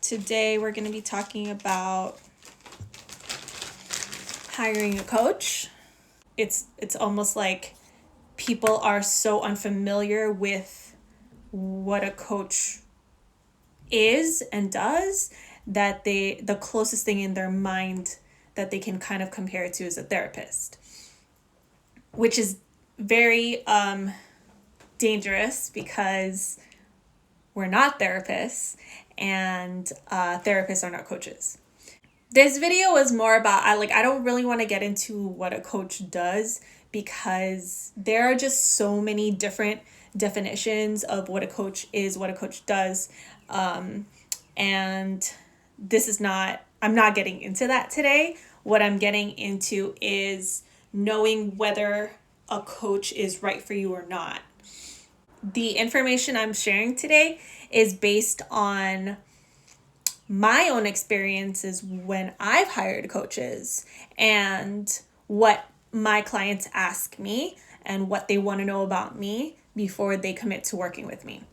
Today we're going to be talking about hiring a coach. It's almost like people are so unfamiliar with what a coach is and does that the closest thing in their mind that they can kind of compare it to is a therapist, which is very dangerous because we're not therapists and therapists are not coaches. This video is more about, I don't really want to get into what a coach does because there are just so many different definitions of what a coach is, what a coach does. And I'm not getting into that today. What I'm getting into is knowing whether a coach is right for you or not. The information I'm sharing today is based on my own experiences when I've hired coaches and what my clients ask me and what they want to know about me before they commit to working with me.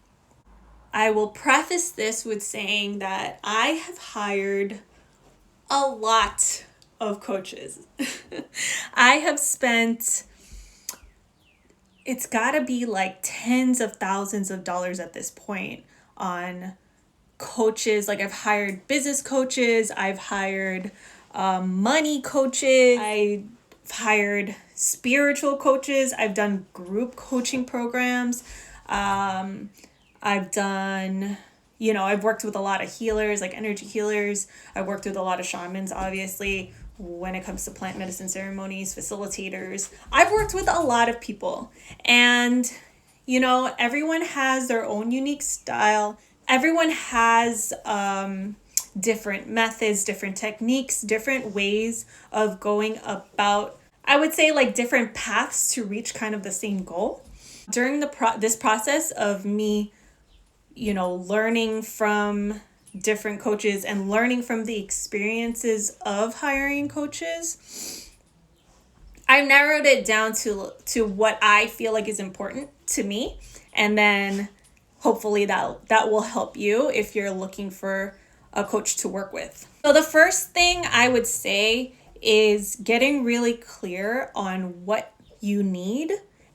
I will preface this with saying that I have hired a lot of coaches. I have spent, it's got to be like tens of thousands of dollars at this point on coaches. Like I've hired business coaches, I've hired money coaches, I've hired spiritual coaches, I've done group coaching programs, I've done, I've worked with a lot of healers, like energy healers. I've worked with a lot of shamans, obviously, when it comes to plant medicine ceremonies, facilitators. I've worked with a lot of people. And, everyone has their own unique style. Everyone has different methods, different techniques, different ways of going about, I would say, like different paths to reach kind of the same goal. During this process of me learning from different coaches and learning from the experiences of hiring coaches, I've narrowed it down to what I feel like is important to me. And then hopefully that will help you if you're looking for a coach to work with. So the first thing I would say is getting really clear on what you need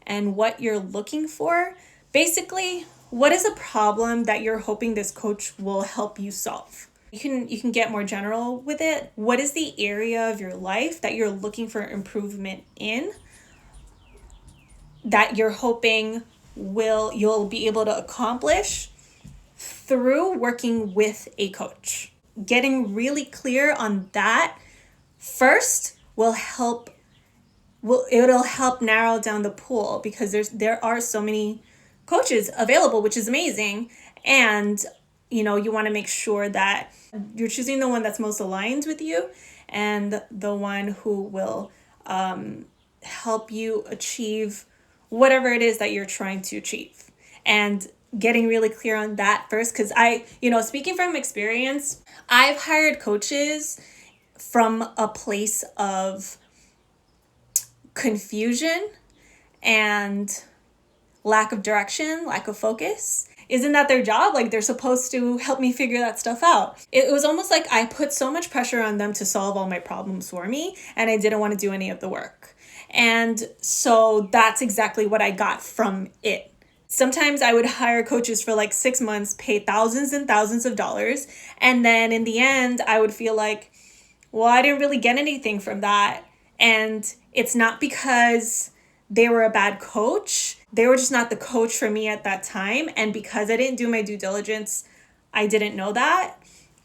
and what you're looking for. Basically, what is a problem that you're hoping this coach will help you solve? You can get more general with it. What is the area of your life that you're looking for improvement in that you're hoping you'll be able to accomplish through working with a coach? Getting really clear on that first it'll help narrow down the pool, because there are so many coaches available, which is amazing. And, you want to make sure that you're choosing the one that's most aligned with you and the one who will help you achieve whatever it is that you're trying to achieve. And getting really clear on that first, because speaking from experience, I've hired coaches from a place of confusion and lack of direction, lack of focus. Isn't that their job? Like, they're supposed to help me figure that stuff out. It was almost like I put so much pressure on them to solve all my problems for me, and I didn't want to do any of the work. And so that's exactly what I got from it. Sometimes I would hire coaches for like 6 months, pay thousands and thousands of dollars, and then in the end, I would feel like, well, I didn't really get anything from that. And it's not because they were a bad coach. They were just not the coach for me at that time. And because I didn't do my due diligence, I didn't know that.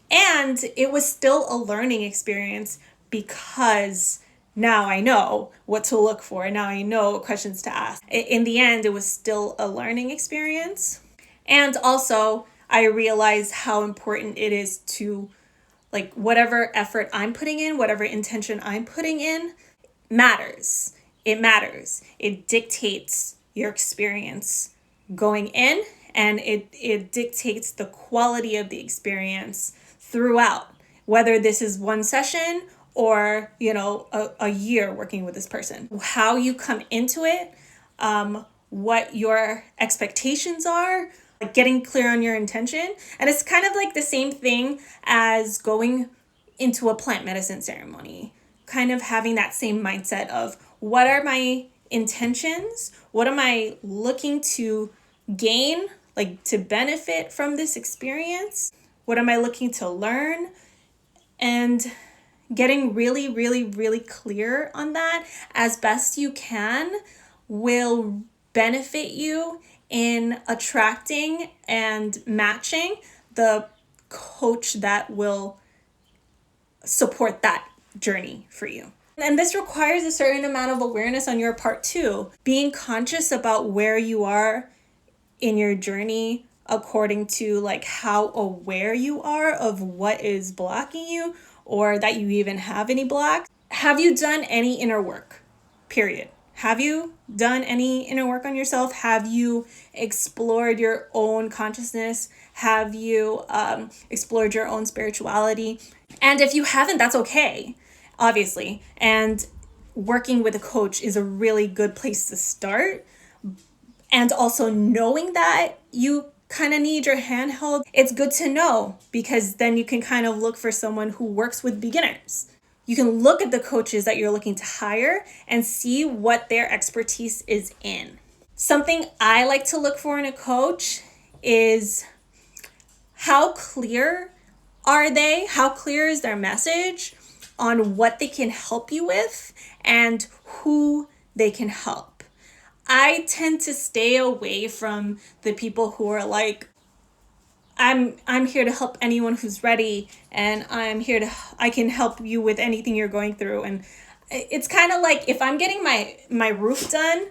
And it was still a learning experience because now I know what to look for. Now I know what questions to ask. In the end, it was still a learning experience. And also, I realized how important it is to, like, whatever effort I'm putting in, whatever intention I'm putting in matters. It matters. It dictates your experience going in, and it dictates the quality of the experience throughout, whether this is one session or, a year working with this person. How you come into it, what your expectations are, like getting clear on your intention. And it's kind of like the same thing as going into a plant medicine ceremony, kind of having that same mindset of what are my intentions? What am I looking to gain, like to benefit from this experience? What am I looking to learn? And getting really, really, really clear on that as best you can will benefit you in attracting and matching the coach that will support that journey for you. And this requires a certain amount of awareness on your part too. Being conscious about where you are in your journey according to like how aware you are of what is blocking you or that you even have any blocks. Have you done any inner work? Period. Have you done any inner work on yourself? Have you explored your own consciousness? Have you explored your own spirituality? And if you haven't, that's okay, obviously. And working with a coach is a really good place to start. And also knowing that you kind of need your hand held, it's good to know, because then you can kind of look for someone who works with beginners. You can look at the coaches that you're looking to hire and see what their expertise is in. Something I like to look for in a coach is how clear are they? How clear is their message on what they can help you with and who they can help? I tend to stay away from the people who are like, I'm here to help anyone who's ready, and I can help you with anything you're going through. And it's kind of like, if I'm getting my roof done,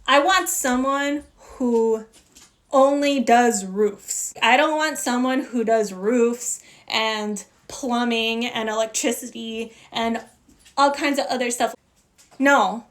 I want someone who only does roofs. I don't want someone who does roofs and plumbing and electricity and all kinds of other stuff. No.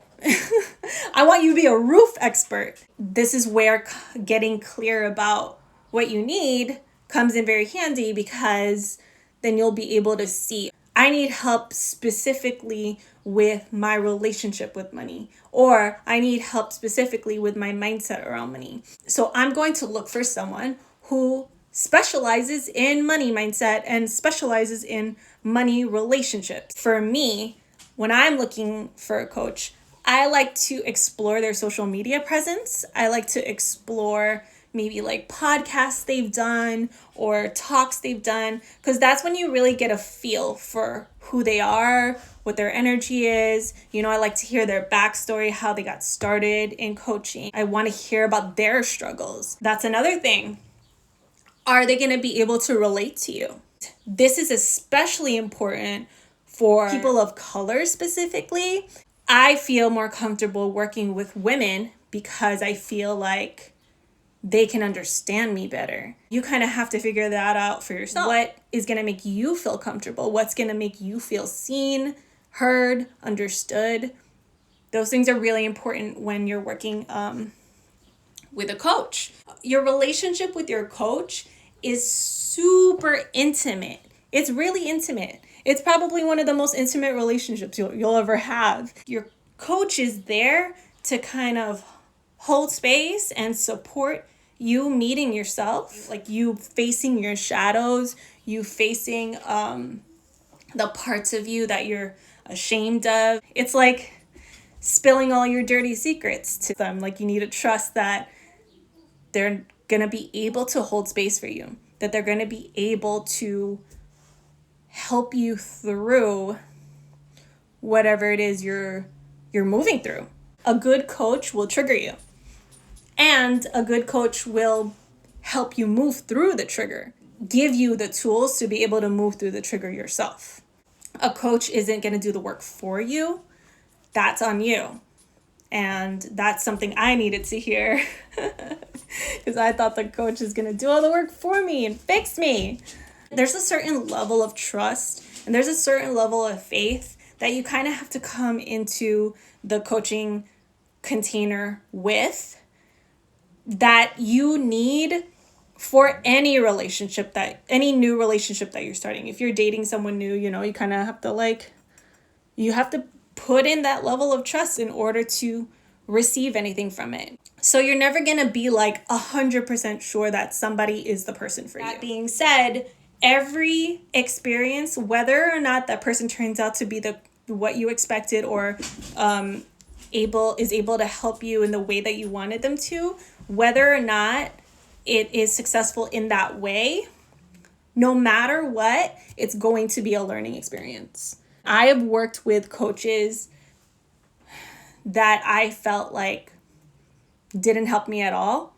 I want you to be a roof expert. This is where getting clear about what you need comes in very handy, because then you'll be able to see, I need help specifically with my relationship with money, or I need help specifically with my mindset around money. So I'm going to look for someone who specializes in money mindset and specializes in money relationships. For me, when I'm looking for a coach, I like to explore their social media presence. I like to explore maybe like podcasts they've done or talks they've done, because that's when you really get a feel for who they are, what their energy is. You know, I like to hear their backstory, how they got started in coaching. I want to hear about their struggles. That's another thing. Are they going to be able to relate to you? This is especially important for people of color specifically. I feel more comfortable working with women because I feel like they can understand me better. You kind of have to figure that out for yourself. What is going to make you feel comfortable? What's going to make you feel seen, heard, understood? Those things are really important when you're working with a coach. Your relationship with your coach is super intimate. It's really intimate. It's probably one of the most intimate relationships you'll ever have. Your coach is there to kind of hold space and support you meeting yourself, like you facing your shadows, you facing the parts of you that you're ashamed of. It's like spilling all your dirty secrets to them. Like, you need to trust that they're going to be able to hold space for you, that they're going to be able to help you through whatever it is you're moving through. A good coach will trigger you, and a good coach will help you move through the trigger, give you the tools to be able to move through the trigger yourself. A coach isn't going to do the work for you. That's on you. And that's something I needed to hear, because I thought the coach is going to do all the work for me and fix me. There's a certain level of trust and there's a certain level of faith that you kind of have to come into the coaching container with, that you need for any relationship, any new relationship that you're starting. If you're dating someone new, you kind of have to you have to put in that level of trust in order to receive anything from it. So you're never going to be like 100% sure that somebody is the person for you. That being said, every experience, whether or not that person turns out to be what you expected or is able to help you in the way that you wanted them to, whether or not it is successful in that way, no matter what, it's going to be a learning experience. I have worked with coaches that I felt like didn't help me at all.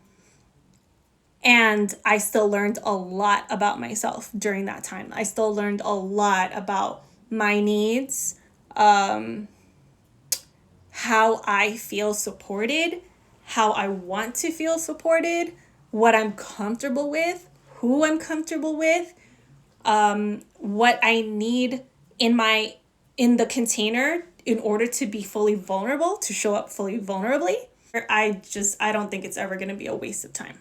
And I still learned a lot about myself during that time. I still learned a lot about my needs, how I feel supported, how I want to feel supported, what I'm comfortable with, who I'm comfortable with, what I need in the container in order to be fully vulnerable, to show up fully vulnerably. I don't think it's ever going to be a waste of time.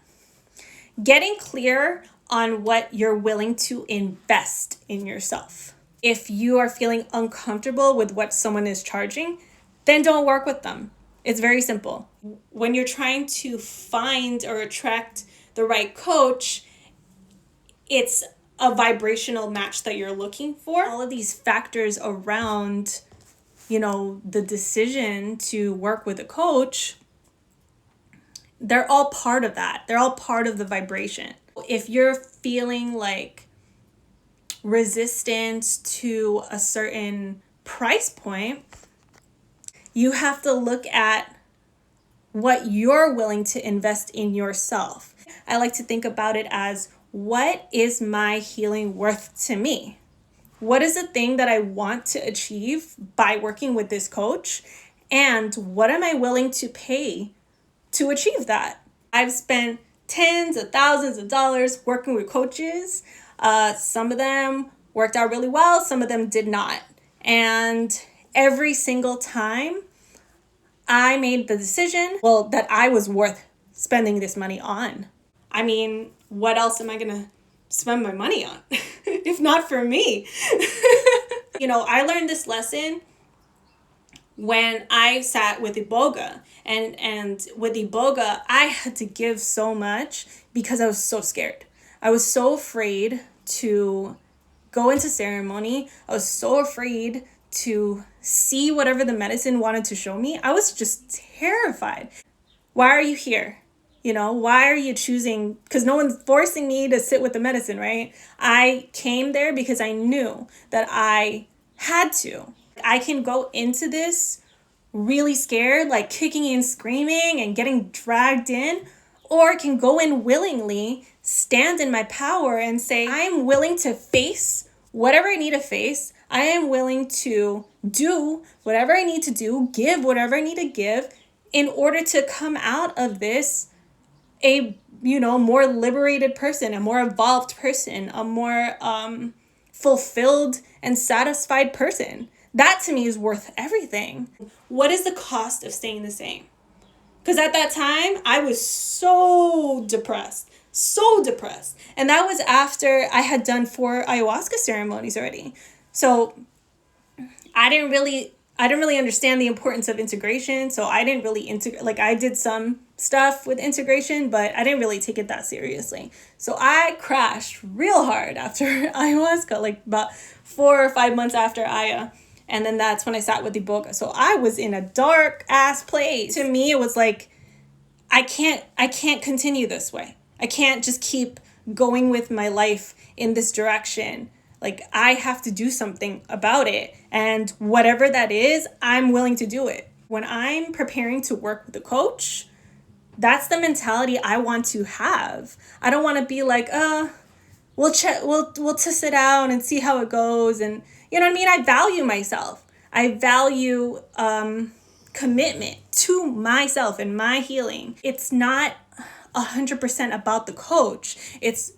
Getting clear on what you're willing to invest in yourself. If you are feeling uncomfortable with what someone is charging, then don't work with them. It's very simple. When you're trying to find or attract the right coach, it's a vibrational match that you're looking for. All of these factors around, the decision to work with a coach, they're all part of that. They're all part of the vibration. If you're feeling like resistance to a certain price point, you have to look at what you're willing to invest in yourself. I like to think about it as, what is my healing worth to me? What is the thing that I want to achieve by working with this coach? And what am I willing to pay to achieve that? I've spent tens of thousands of dollars working with coaches. Some of them worked out really well. Some of them did not. And every single time I made the decision, that I was worth spending this money on. I mean, what else am I going to spend my money on if not for me? I learned this lesson when I sat with Iboga, and with Iboga, I had to give so much because I was so scared. I was so afraid to go into ceremony. I was so afraid to see whatever the medicine wanted to show me. I was just terrified. Why are you here? Why are you choosing? Because no one's forcing me to sit with the medicine, right? I came there because I knew that I had to. I can go into this really scared, like kicking and screaming and getting dragged in, or I can go in willingly, stand in my power and say, I'm willing to face whatever I need to face. I am willing to do whatever I need to do, give whatever I need to give in order to come out of this a, more liberated person, a more evolved person, a more fulfilled and satisfied person. That to me is worth everything. What is the cost of staying the same? Because at that time, I was so depressed. And that was after I had done 4 ayahuasca ceremonies already. So I didn't really understand the importance of integration. So I didn't really I did some stuff with integration, but I didn't really take it that seriously. So I crashed real hard after ayahuasca, like about 4 or 5 months after Aya. And then that's when I sat with Iboga. So I was in a dark ass place. To me, it was like, I can't continue this way. I can't just keep going with my life in this direction. Like, I have to do something about it. And whatever that is, I'm willing to do it. When I'm preparing to work with a coach, that's the mentality I want to have. I don't want to be like, we'll test it out and see how it goes. And you know what I mean? I value myself. I value commitment to myself and my healing. It's not 100% about the coach. It's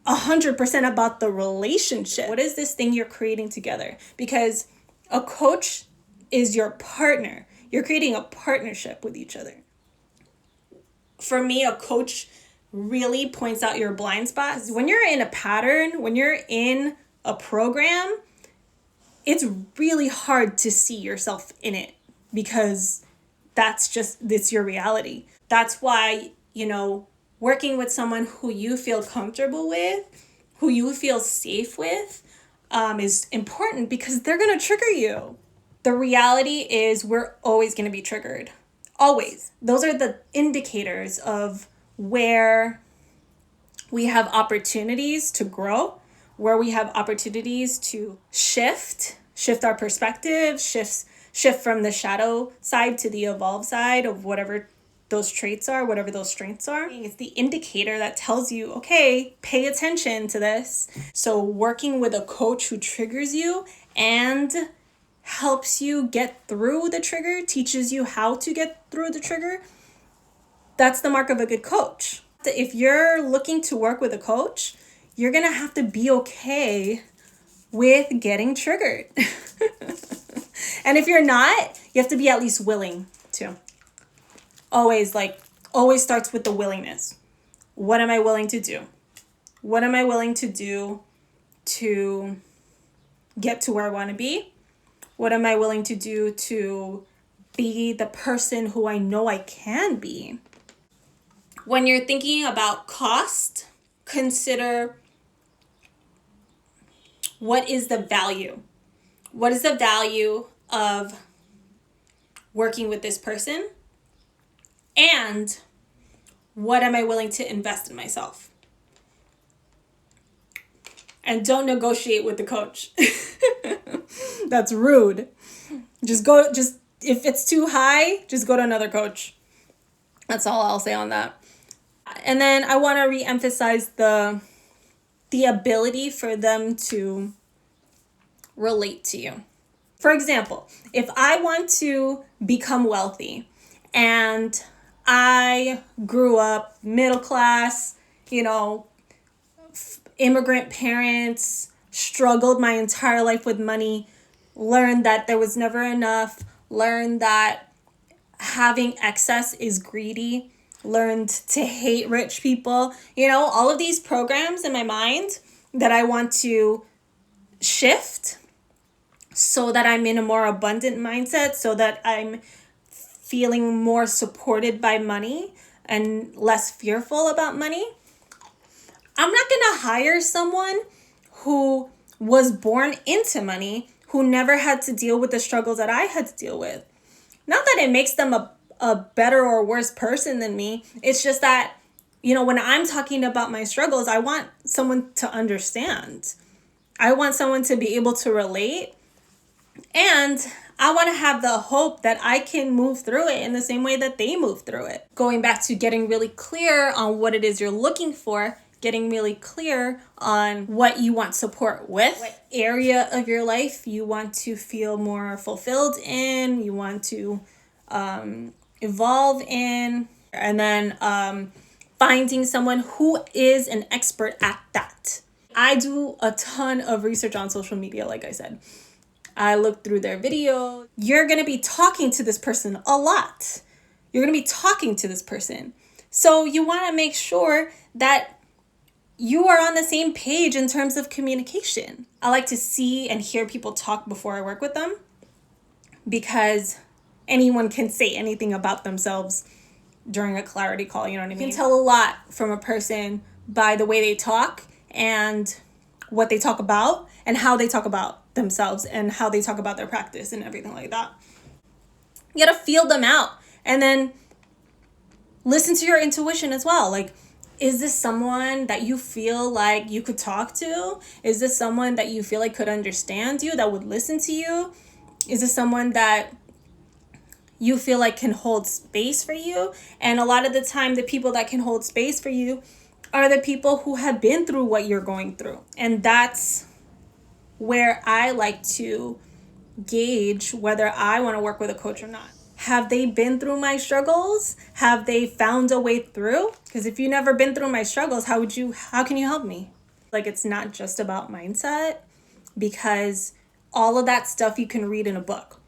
100% about the relationship. What is this thing you're creating together? Because a coach is your partner. You're creating a partnership with each other. For me, a coach really points out your blind spots. When you're in a pattern, when you're in a program, it's really hard to see yourself in it because it's your reality. That's why, working with someone who you feel comfortable with, who you feel safe with, is important because they're going to trigger you. The reality is we're always going to be triggered. Always. Those are the indicators of where we have opportunities to grow, where we have opportunities to shift our perspective, shift from the shadow side to the evolved side of whatever those traits are, whatever those strengths are. It's the indicator that tells you, okay, pay attention to this. So working with a coach who triggers you and helps you get through the trigger, teaches you how to get through the trigger, that's the mark of a good coach. If you're looking to work with a coach, you're going to have to be okay with getting triggered. And if you're not, you have to be at least willing to. Always starts with the willingness. What am I willing to do? What am I willing to do to get to where I want to be? What am I willing to do to be the person who I know I can be? When you're thinking about cost, consider what is the value? What is the value of working with this person? And what am I willing to invest in myself? And don't negotiate with the coach. That's rude. Just if it's too high, just go to another coach. That's all I'll say on that. And then I want to reemphasize the ability for them to relate to you. For example, if I want to become wealthy and I grew up middle class, immigrant parents, struggled my entire life with money, learned that there was never enough, learned that having excess is greedy, learned to hate rich people, all of these programs in my mind that I want to shift so that I'm in a more abundant mindset, so that I'm feeling more supported by money and less fearful about money. I'm not going to hire someone who was born into money, who never had to deal with the struggles that I had to deal with. Not that it makes them a better or worse person than me. It's just that, when I'm talking about my struggles, I want someone to understand. I want someone to be able to relate. And I want to have the hope that I can move through it in the same way that they move through it. Going back to getting really clear on what it is you're looking for, getting really clear on what you want support with, what area of your life you want to feel more fulfilled in, you want to evolve in, and then finding someone who is an expert at that. I do a ton of research on social media, like I said. I look through their videos. You're going to be talking to this person a lot. You're going to be talking to this person. So you want to make sure that you are on the same page in terms of communication. I like to see and hear people talk before I work with them, because anyone can say anything about themselves during a clarity call, you know what I mean? You can tell a lot from a person by the way they talk and what they talk about and how they talk about themselves and how they talk about their practice and everything like that. You gotta feel them out and then listen to your intuition as well. Like, is this someone that you feel like you could talk to? Is this someone that you feel like could understand you, that would listen to you? Is this someone that you feel like can hold space for you? And a lot of the time, the people that can hold space for you are the people who have been through what you're going through. And that's where I like to gauge whether I want to work with a coach or not. Have they been through my struggles? Have they found a way through? Because if you've never been through my struggles, how can you help me? Like, it's not just about mindset, because all of that stuff you can read in a book.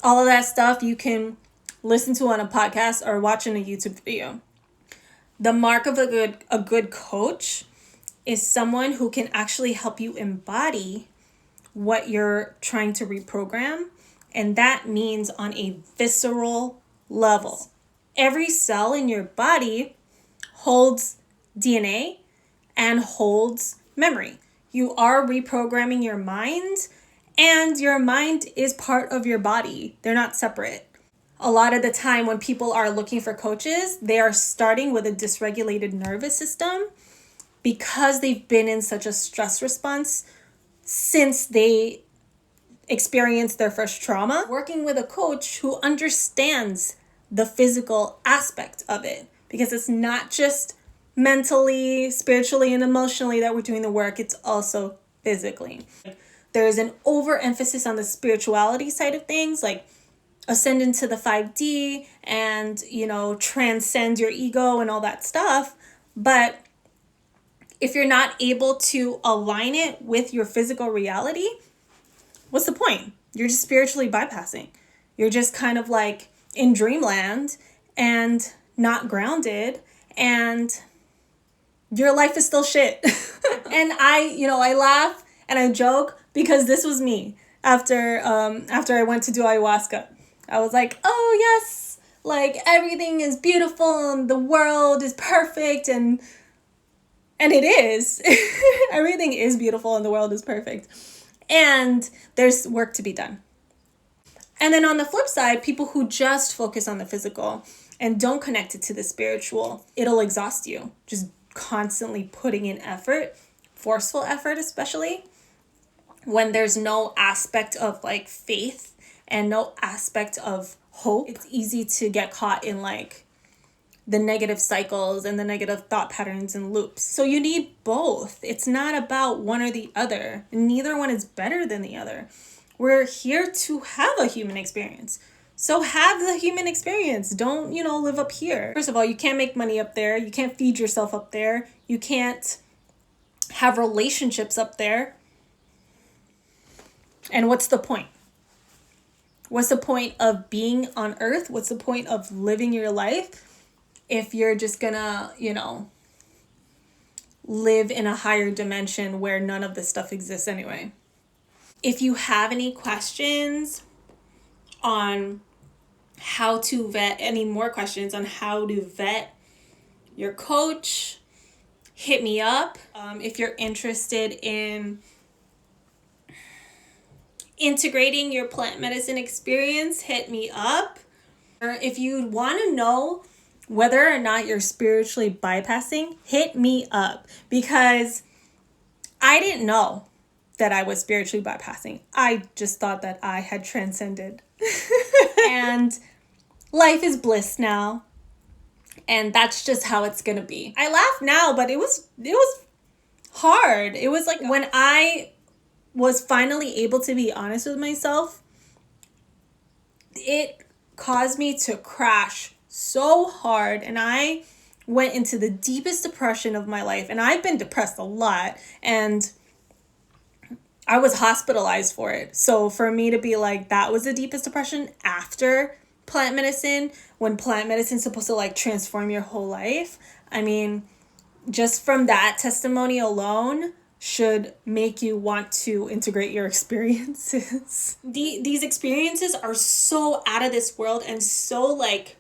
All of that stuff you can listen to on a podcast or watch in a YouTube video. The mark of a good coach is someone who can actually help you embody what you're trying to reprogram. And that means on a visceral level. Every cell in your body holds DNA and holds memory. You are reprogramming your mind, and your mind is part of your body. They're not separate. A lot of the time when people are looking for coaches, they are starting with a dysregulated nervous system because they've been in such a stress response since they experienced their first trauma. Working with a coach who understands the physical aspect of it, because it's not just mentally, spiritually, and emotionally that we're doing the work, it's also physically. There's an overemphasis on the spirituality side of things, like ascend into the 5D and, transcend your ego and all that stuff. But if you're not able to align it with your physical reality, what's the point? You're just spiritually bypassing. You're just kind of like in dreamland and not grounded, and your life is still shit. And I laugh and I joke because this was me after I went to do ayahuasca. I was like, oh yes, like everything is beautiful and the world is perfect, and it is. Everything is beautiful and the world is perfect. And there's work to be done. And then on the flip side, people who just focus on the physical and don't connect it to the spiritual, it'll exhaust you. Just constantly putting in effort, forceful effort especially, when there's no aspect of like faith and no aspect of hope. It's easy to get caught in like the negative cycles and the negative thought patterns and loops. So you need both. It's not about one or the other. Neither one is better than the other. We're here to have a human experience. So have the human experience. Don't, live up here. First of all, you can't make money up there. You can't feed yourself up there. You can't have relationships up there. And what's the point? What's the point of being on Earth? What's the point of living your life if you're just gonna, live in a higher dimension where none of this stuff exists anyway? If you have any questions on how to vet, any more questions on how to vet your coach, hit me up. If you're interested in integrating your plant medicine experience, hit me up. Or if you want to know whether or not you're spiritually bypassing, hit me up, because I didn't know that I was spiritually bypassing. I just thought that I had transcended. And life is bliss now. And that's just how it's going to be. I laugh now, but it was hard. It was like when I was finally able to be honest with myself, it caused me to crash so hard, and I went into the deepest depression of my life. And I've been depressed a lot, and I was hospitalized for it. So for me to be like, that was the deepest depression after plant medicine, when plant medicine is supposed to like transform your whole life, I mean, just from that testimony alone should make you want to integrate your experiences. These experiences are so out of this world, and so like,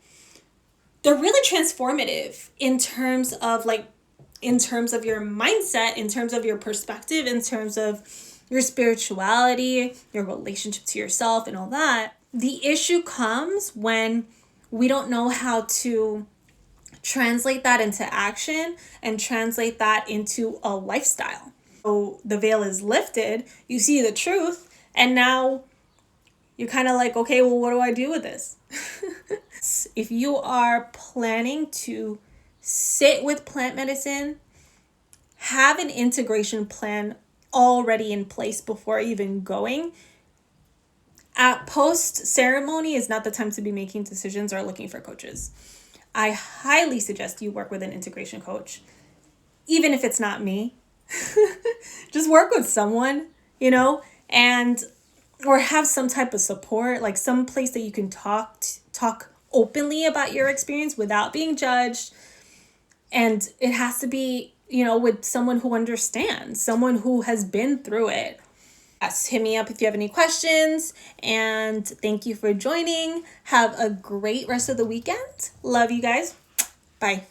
they're really transformative in terms of your mindset, in terms of your perspective, in terms of your spirituality, your relationship to yourself, and all that. The issue comes when we don't know how to translate that into action and translate that into a lifestyle. So the veil is lifted, you see the truth, and now you're kind of like, okay, well, what do I do with this? If you are planning to sit with plant medicine, have an integration plan already in place before even going. At post-ceremony is not the time to be making decisions or looking for coaches. I highly suggest you work with an integration coach, even if it's not me. Just work with someone, and or have some type of support, like some place that you can talk openly about your experience without being judged. And it has to be, with someone who understands, someone who has been through it. Yes, hit me up if you have any questions. And thank you for joining. Have a great rest of the weekend. Love you guys. Bye.